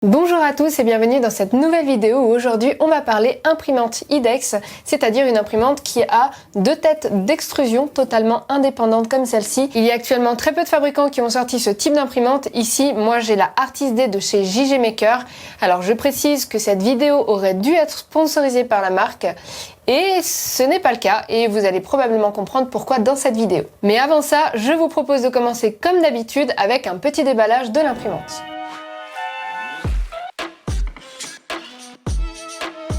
Bonjour à tous et bienvenue dans cette nouvelle vidéo où aujourd'hui on va parler imprimante IDEX, c'est-à-dire une imprimante qui a deux têtes d'extrusion totalement indépendantes comme celle-ci. Il y a actuellement très peu de fabricants qui ont sorti ce type d'imprimante. Ici, moi j'ai la Artist D de chez JG Maker. Alors je précise que cette vidéo aurait dû être sponsorisée par la marque et ce n'est pas le cas et vous allez probablement comprendre pourquoi dans cette vidéo. Mais avant ça, je vous propose de commencer comme d'habitude avec un petit déballage de l'imprimante.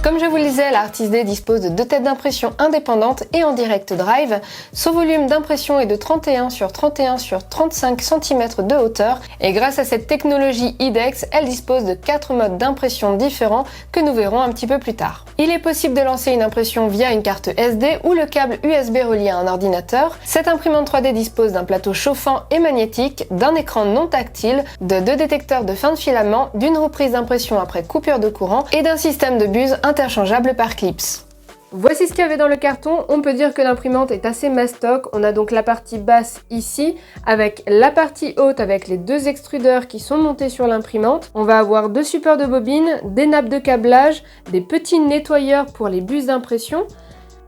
Comme je vous le disais, la Artist D dispose de deux têtes d'impression indépendantes et en direct drive. Son volume d'impression est de 31 sur 31 sur 35 cm de hauteur et grâce à cette technologie IDEX, elle dispose de 4 modes d'impression différents que nous verrons un petit peu plus tard. Il est possible de lancer une impression via une carte SD ou le câble USB relié à un ordinateur. Cette imprimante 3D dispose d'un plateau chauffant et magnétique, d'un écran non tactile, de deux détecteurs de fin de filament, d'une reprise d'impression après coupure de courant et d'un système de buse interchangeable par clips. Voici ce qu'il y avait dans le carton. On peut dire que l'imprimante est assez mastoc. On a donc la partie basse ici avec la partie haute avec les deux extrudeurs qui sont montés sur l'imprimante. On va avoir deux supports de bobine, des nappes de câblage, des petits nettoyeurs pour les buses d'impression,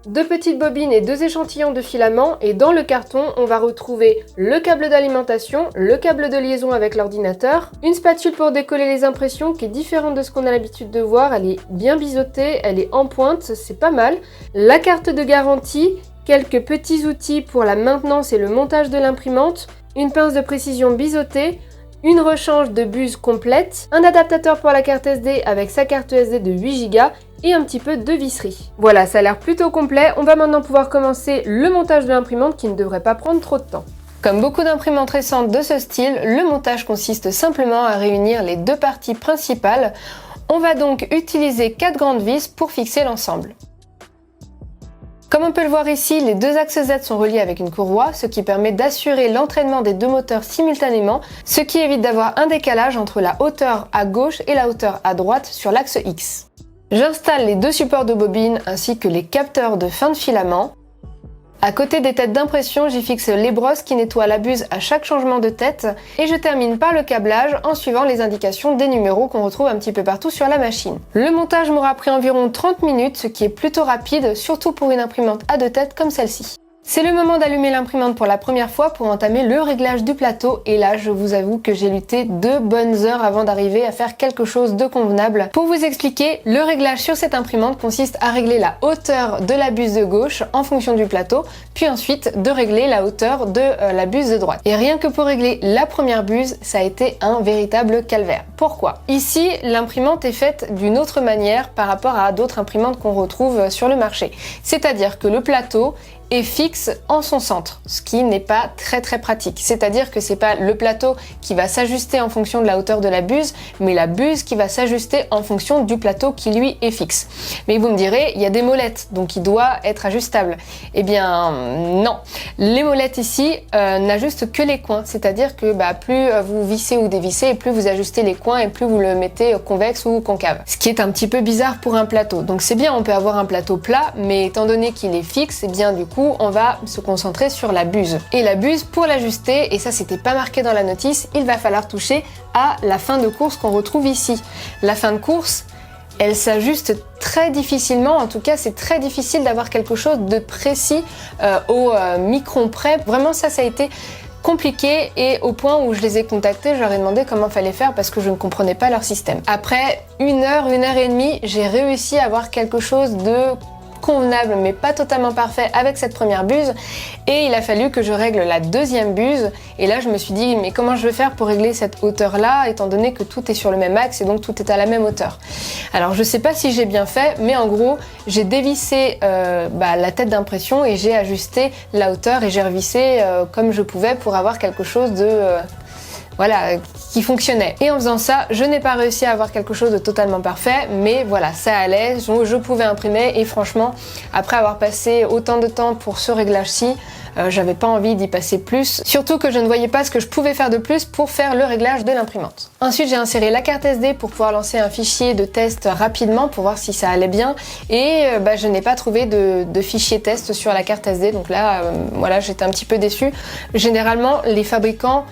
deux petites bobines et deux échantillons de filaments, et dans le carton on va retrouver le câble d'alimentation, le câble de liaison avec l'ordinateur, une spatule pour décoller les impressions qui est différente de ce qu'on a l'habitude de voir, elle est bien biseautée, elle est en pointe, c'est pas mal, la carte de garantie, quelques petits outils pour la maintenance et le montage de l'imprimante, une pince de précision biseautée, une rechange de buse complète, un adaptateur pour la carte SD avec sa carte SD de 8 Go et un petit peu de visserie. Voilà, ça a l'air plutôt complet. On va maintenant pouvoir commencer le montage de l'imprimante qui ne devrait pas prendre trop de temps. Comme beaucoup d'imprimantes récentes de ce style, le montage consiste simplement à réunir les deux parties principales. On va donc utiliser 4 grandes vis pour fixer l'ensemble. Comme on peut le voir ici, les deux axes Z sont reliés avec une courroie, ce qui permet d'assurer l'entraînement des deux moteurs simultanément, ce qui évite d'avoir un décalage entre la hauteur à gauche et la hauteur à droite sur l'axe X. J'installe les deux supports de bobine ainsi que les capteurs de fin de filament. À côté des têtes d'impression, j'y fixe les brosses qui nettoient la buse à chaque changement de tête et je termine par le câblage en suivant les indications des numéros qu'on retrouve un petit peu partout sur la machine. Le montage m'aura pris environ 30 minutes, ce qui est plutôt rapide, surtout pour une imprimante à deux têtes comme celle-ci. C'est le moment d'allumer l'imprimante pour la première fois pour entamer le réglage du plateau et là je vous avoue que j'ai lutté 2 bonnes heures avant d'arriver à faire quelque chose de convenable. Pour vous expliquer, le réglage sur cette imprimante consiste à régler la hauteur de la buse de gauche en fonction du plateau, puis ensuite de régler la hauteur de la buse de droite. Et rien que pour régler la première buse, ça a été un véritable calvaire. Pourquoi? Ici, l'imprimante est faite d'une autre manière par rapport à d'autres imprimantes qu'on retrouve sur le marché. C'est-à-dire que le plateau est fixe en son centre, ce qui n'est pas très pratique. C'est-à-dire que c'est pas le plateau qui va s'ajuster en fonction de la hauteur de la buse, mais la buse qui va s'ajuster en fonction du plateau qui lui est fixe. Mais vous me direz, il y a des molettes, donc il doit être ajustable. Eh bien non, les molettes ici n'ajustent que les coins, c'est-à-dire que plus vous vissez ou dévissez, et plus vous ajustez les coins et plus vous le mettez convexe ou concave. Ce qui est un petit peu bizarre pour un plateau. Donc c'est bien, on peut avoir un plateau plat, mais étant donné qu'il est fixe, eh bien du coup on va se concentrer sur la buse. Et la buse, pour l'ajuster, et ça c'était pas marqué dans la notice, il va falloir toucher à la fin de course qu'on retrouve ici. La fin de course, elle s'ajuste très difficilement, en tout cas c'est très difficile d'avoir quelque chose de précis au micron près. Vraiment ça a été compliqué et au point où je les ai contactés, je leur ai demandé comment fallait faire parce que je ne comprenais pas leur système. Après 1 heure et demie, j'ai réussi à avoir quelque chose de convenable mais pas totalement parfait avec cette première buse et il a fallu que je règle la deuxième buse et là je me suis dit mais comment je vais faire pour régler cette hauteur là étant donné que tout est sur le même axe et donc tout est à la même hauteur. Alors je sais pas si j'ai bien fait mais en gros j'ai dévissé la tête d'impression et j'ai ajusté la hauteur et j'ai revissé comme je pouvais pour avoir quelque chose de voilà, qui fonctionnait. Et en faisant ça, je n'ai pas réussi à avoir quelque chose de totalement parfait, mais voilà, ça allait, je pouvais imprimer et franchement, après avoir passé autant de temps pour ce réglage-ci, j'avais pas envie d'y passer plus, surtout que je ne voyais pas ce que je pouvais faire de plus pour faire le réglage de l'imprimante. Ensuite j'ai inséré la carte SD pour pouvoir lancer un fichier de test rapidement pour voir si ça allait bien, et je n'ai pas trouvé de fichier test sur la carte SD, donc là voilà, j'étais un petit peu déçue. Généralement les fabricants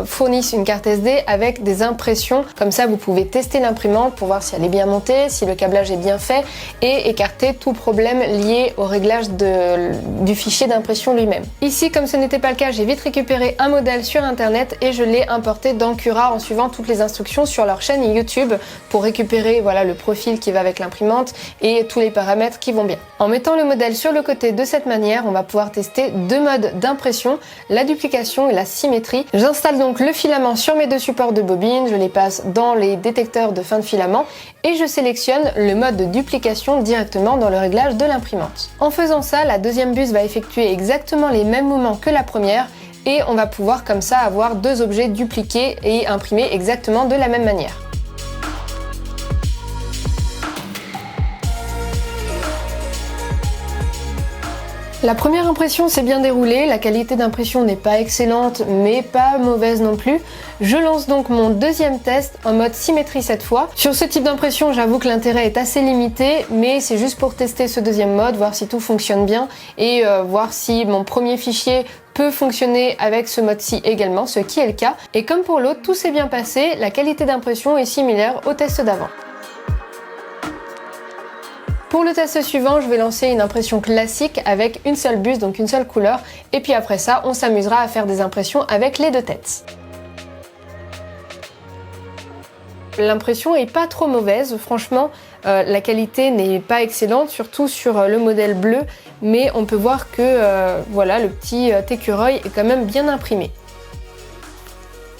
fournissent une carte SD avec des impressions, comme ça vous pouvez tester l'imprimante pour voir si elle est bien montée, si le câblage est bien fait, et écarter tout problème lié au réglage du fichier d'impression lui-même. Ici, comme ce n'était pas le cas, j'ai vite récupéré un modèle sur internet et je l'ai importé dans Cura en suivant toutes les instructions sur leur chaîne YouTube pour récupérer voilà, le profil qui va avec l'imprimante et tous les paramètres qui vont bien. En mettant le modèle sur le côté de cette manière, on va pouvoir tester deux modes d'impression, la duplication et la symétrie. J'installe donc le filament sur mes deux supports de bobine, je les passe dans les détecteurs de fin de filament et je sélectionne le mode de duplication directement dans le réglage de l'imprimante. En faisant ça, la deuxième buse va effectuer exactement les mêmes mouvements que la première et on va pouvoir comme ça avoir deux objets dupliqués et imprimés exactement de la même manière. La première impression s'est bien déroulée, la qualité d'impression n'est pas excellente mais pas mauvaise non plus. Je lance donc mon deuxième test en mode symétrie cette fois. Sur ce type d'impression, j'avoue que l'intérêt est assez limité, mais c'est juste pour tester ce deuxième mode, voir si tout fonctionne bien et voir si mon premier fichier peut fonctionner avec ce mode-ci également, ce qui est le cas. Et comme pour l'autre, tout s'est bien passé, la qualité d'impression est similaire au test d'avant. Pour le test suivant, je vais lancer une impression classique avec une seule buse, donc une seule couleur, et puis après ça, on s'amusera à faire des impressions avec les deux têtes. L'impression est pas trop mauvaise, franchement, la qualité n'est pas excellente, surtout sur le modèle bleu, mais on peut voir que voilà, le petit écureuil est quand même bien imprimé.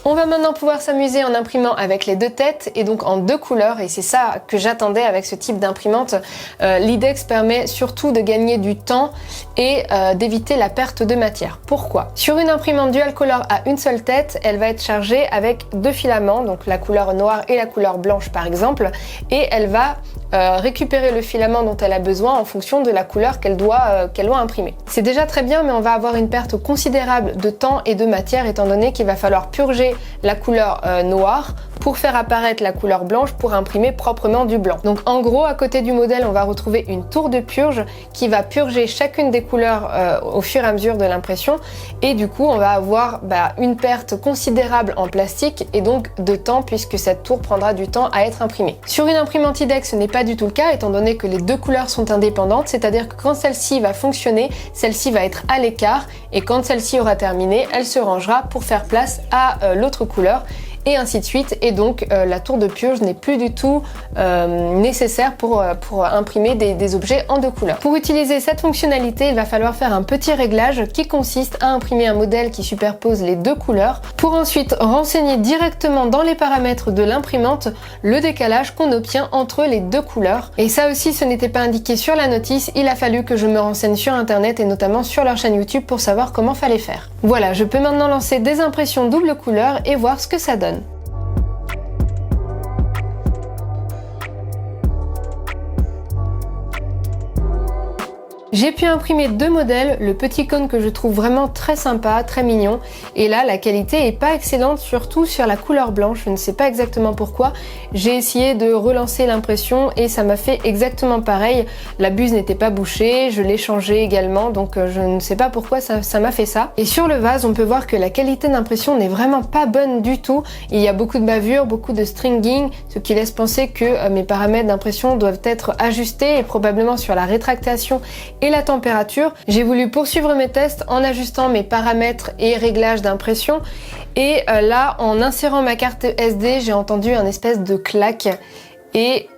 On va maintenant pouvoir s'amuser en imprimant avec les deux têtes et donc en deux couleurs, et c'est ça que j'attendais avec ce type d'imprimante. L'IDEX permet surtout de gagner du temps et d'éviter la perte de matière. Pourquoi? Sur une imprimante dual color à une seule tête, elle va être chargée avec deux filaments, donc la couleur noire et la couleur blanche par exemple, et elle va récupérer le filament dont elle a besoin en fonction de la couleur qu'elle doit imprimer. C'est déjà très bien, mais on va avoir une perte considérable de temps et de matière étant donné qu'il va falloir purger la couleur noire pour faire apparaître la couleur blanche pour imprimer proprement du blanc. Donc en gros, à côté du modèle, on va retrouver une tour de purge qui va purger chacune des couleurs au fur et à mesure de l'impression, et du coup on va avoir une perte considérable en plastique et donc de temps, puisque cette tour prendra du temps à être imprimée. Sur une imprimante IDEX, ce n'est pas du tout le cas étant donné que les deux couleurs sont indépendantes, c'est-à-dire que quand celle-ci va fonctionner, celle-ci va être à l'écart, et quand celle-ci aura terminé, elle se rangera pour faire place à l'autre couleur, et ainsi de suite, et donc la tour de purge n'est plus du tout nécessaire pour imprimer des objets en deux couleurs. Pour utiliser cette fonctionnalité, il va falloir faire un petit réglage qui consiste à imprimer un modèle qui superpose les deux couleurs pour ensuite renseigner directement dans les paramètres de l'imprimante le décalage qu'on obtient entre les deux couleurs. Et ça aussi, ce n'était pas indiqué sur la notice, il a fallu que je me renseigne sur internet et notamment sur leur chaîne YouTube pour savoir comment fallait faire. Voilà, je peux maintenant lancer des impressions double couleur et voir ce que ça donne. J'ai pu imprimer deux modèles, le petit cône que je trouve vraiment très sympa, très mignon, et là la qualité est pas excellente, surtout sur la couleur blanche, je ne sais pas exactement pourquoi. J'ai essayé de relancer l'impression et ça m'a fait exactement pareil, la buse n'était pas bouchée, je l'ai changée également, donc je ne sais pas pourquoi ça m'a fait ça. Et sur le vase, on peut voir que la qualité d'impression n'est vraiment pas bonne du tout, il y a beaucoup de bavures, beaucoup de stringing, ce qui laisse penser que mes paramètres d'impression doivent être ajustés, et probablement sur la rétractation et la température. J'ai voulu poursuivre mes tests en ajustant mes paramètres et réglages d'impression, et là en insérant ma carte SD, j'ai entendu un espèce de clac et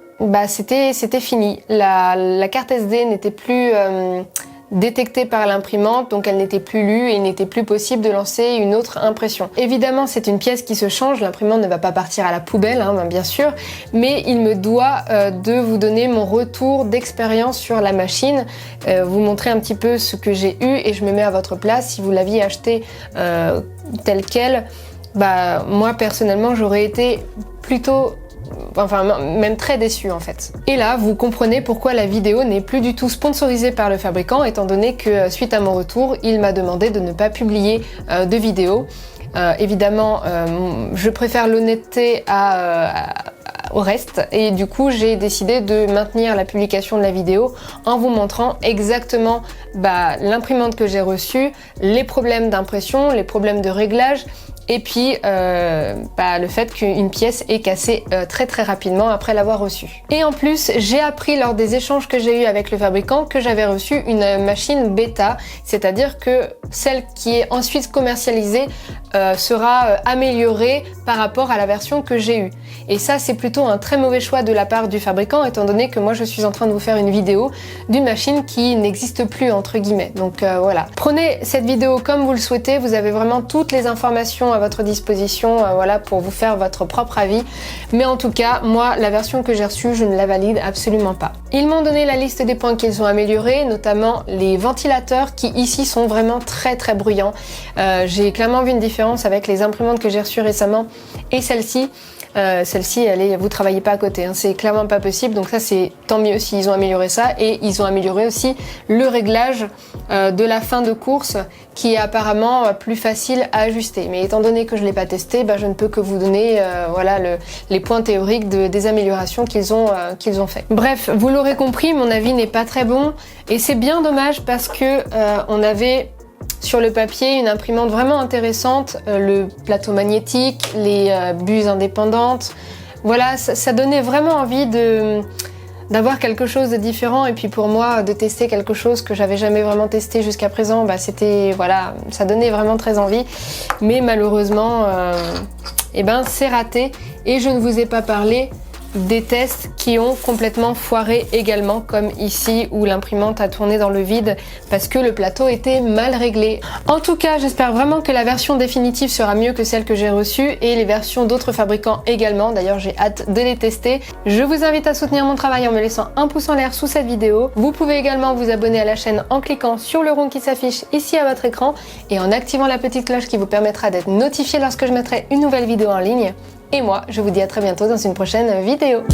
c'était fini. La carte SD n'était plus détectée par l'imprimante, donc elle n'était plus lue et il n'était plus possible de lancer une autre impression. Évidemment, c'est une pièce qui se change, l'imprimante ne va pas partir à la poubelle, bien sûr, mais il me doit de vous donner mon retour d'expérience sur la machine, vous montrer un petit peu ce que j'ai eu, et je me mets à votre place. Si vous l'aviez acheté tel quel, moi personnellement j'aurais été plutôt enfin même très déçue en fait. Et là, vous comprenez pourquoi la vidéo n'est plus du tout sponsorisée par le fabricant, étant donné que suite à mon retour, il m'a demandé de ne pas publier de vidéo. Évidemment, je préfère l'honnêteté au reste, et du coup j'ai décidé de maintenir la publication de la vidéo en vous montrant exactement l'imprimante que j'ai reçue, les problèmes d'impression, les problèmes de réglage, et puis le fait qu'une pièce est cassée très très rapidement après l'avoir reçue. Et en plus, j'ai appris lors des échanges que j'ai eu avec le fabricant que j'avais reçu une machine bêta, c'est-à-dire que celle qui est ensuite commercialisée sera améliorée par rapport à la version que j'ai eue. Et ça, c'est plutôt un très mauvais choix de la part du fabricant, étant donné que moi je suis en train de vous faire une vidéo d'une machine qui n'existe plus entre guillemets. Donc voilà. Prenez cette vidéo comme vous le souhaitez, vous avez vraiment toutes les informations à votre disposition pour vous faire votre propre avis. Mais en tout cas, moi, la version que j'ai reçue, je ne la valide absolument pas. Ils m'ont donné la liste des points qu'ils ont améliorés, notamment les ventilateurs qui ici sont vraiment très très bruyants. J'ai clairement vu une différence avec les imprimantes que j'ai reçues récemment et celle-ci. Celle-ci, vous travaillez pas à côté, hein, c'est clairement pas possible, donc ça c'est tant mieux s'ils ont amélioré ça, et ils ont amélioré aussi le réglage de la fin de course qui est apparemment plus facile à ajuster. Mais étant donné que je l'ai pas testé, je ne peux que vous donner les points théoriques des améliorations qu'ils ont fait. Bref, vous l'aurez compris, mon avis n'est pas très bon, et c'est bien dommage parce que on avait sur le papier une imprimante vraiment intéressante, le plateau magnétique, les buses indépendantes, voilà, ça donnait vraiment envie d'avoir quelque chose de différent, et puis pour moi de tester quelque chose que j'avais jamais vraiment testé jusqu'à présent, c'était ça donnait vraiment très envie, mais malheureusement c'est raté, et je ne vous ai pas parlé des tests qui ont complètement foiré également, comme ici où l'imprimante a tourné dans le vide parce que le plateau était mal réglé. En tout cas, j'espère vraiment que la version définitive sera mieux que celle que j'ai reçue, et les versions d'autres fabricants également. D'ailleurs, j'ai hâte de les tester. Je vous invite à soutenir mon travail en me laissant un pouce en l'air sous cette vidéo. Vous pouvez également vous abonner à la chaîne en cliquant sur le rond qui s'affiche ici à votre écran et en activant la petite cloche qui vous permettra d'être notifié lorsque je mettrai une nouvelle vidéo en ligne. Et moi, je vous dis à très bientôt dans une prochaine vidéo.